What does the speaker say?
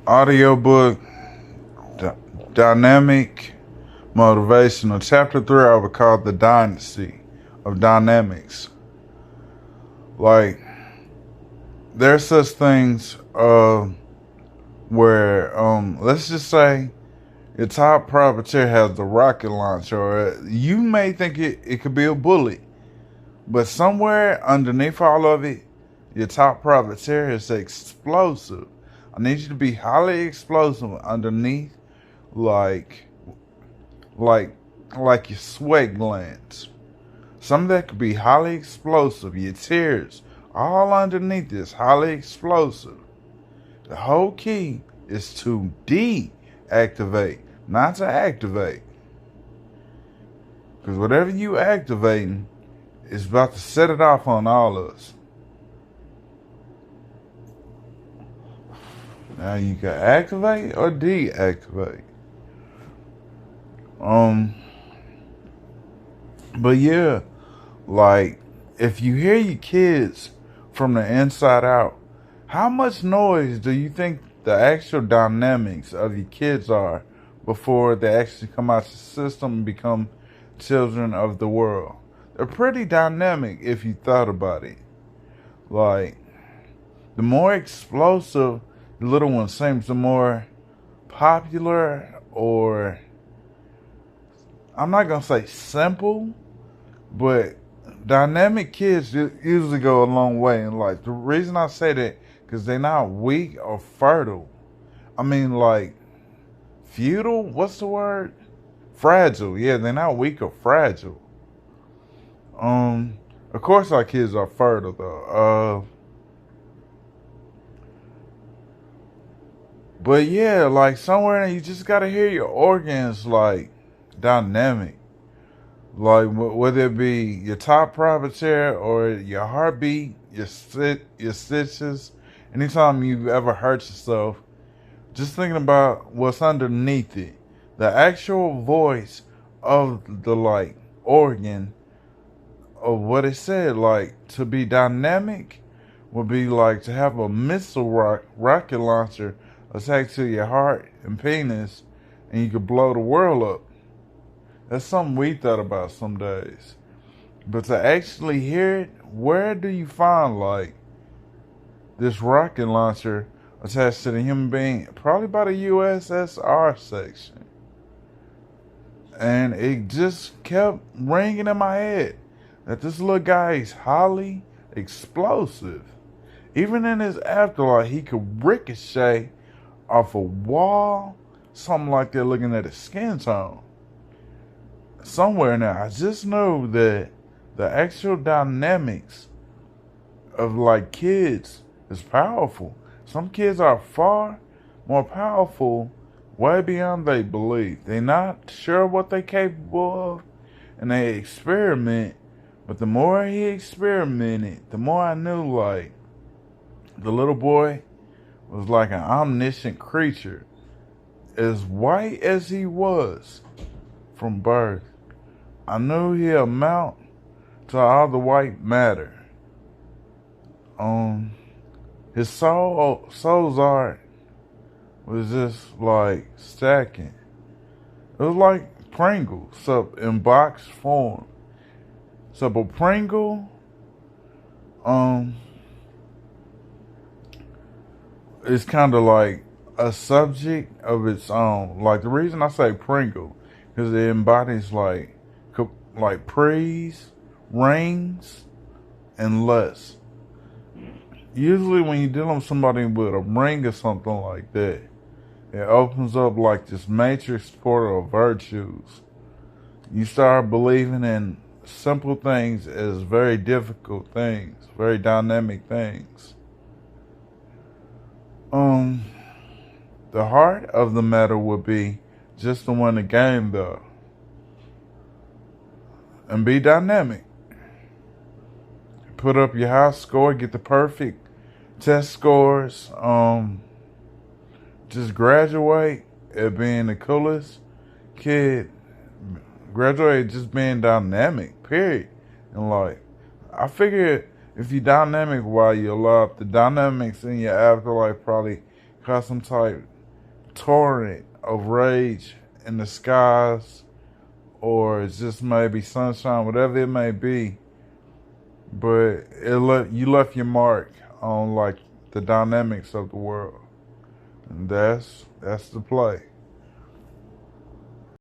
audiobook, D- Dynamic Motivational. Chapter 3, I would call the dynasty of dynamics. Like, there's such things where, let's just say, your top privateer has the rocket launcher, or you may think it could be a bullet, but somewhere underneath all of it, your top privateer is explosive. I need you to be highly explosive underneath, like, like, like your sweat glands. Some that could be highly explosive. Your tears, all underneath this, highly explosive. The whole key is to deactivate, not to activate. Because whatever you activating is about to set it off on all of us. Now you can activate or deactivate. But yeah, like if you hear your kids from the inside out, how much noise do you think the actual dynamics of your kids are before they actually come out the system and become children of the world? They're pretty dynamic if you thought about it. Like, the more explosive the little one seems, the more popular, or I'm not going to say simple, but dynamic kids usually go a long way in life. The reason I say that, because they're not weak or fertile. I mean, like, feudal? What's the word? Fragile. Yeah, they're not weak or fragile. Of course our kids are fertile, though. But yeah, like, somewhere you just gotta hear your organs, like, dynamic. Like, whether it be your top privateer or your heartbeat, your stitches, anytime you've ever hurt yourself, just thinking about what's underneath it. The actual voice of the, like, organ of what it said. Like, to be dynamic would be like to have a missile rocket launcher attached to your heart and penis, and you could blow the world up. That's something we thought about some days. But to actually hear it, where do you find, like, this rocket launcher attached to the human being? Probably by the USSR section. And it just kept ringing in my head that this little guy is highly explosive. Even in his afterlife, he could ricochet off a wall, something like that, looking at his skin tone. Somewhere now, I just know that the actual dynamics of, like, kids is powerful. Some kids are far more powerful, way beyond they believe. They're not sure what they're capable of, and they experiment. But the more he experimented, the more I knew, like, the little boy was like an omniscient creature, as white as he was from birth. I knew he amount to all the white matter. His soul's art was just like stacking. It was like Pringles, except in box form. So, but Pringle, is kind of like a subject of its own. Like, the reason I say Pringle, because it embodies like praise, rings, and lust. Usually when you're dealing with somebody with a ring or something like that, it opens up like this matrix portal of virtues. You start believing in simple things as very difficult things, very dynamic things. The heart of the matter would be just to win the game, though, and be dynamic. Put up your high score, get the perfect test scores. Just graduate at being the coolest kid. Graduate just being dynamic, period. And, like, I figure if you're dynamic while you're alive, the dynamics in your afterlife probably cause some type torrent of rage in the skies, or it's just maybe sunshine, whatever it may be. But you left your mark on like the dynamics of the world, and that's the play.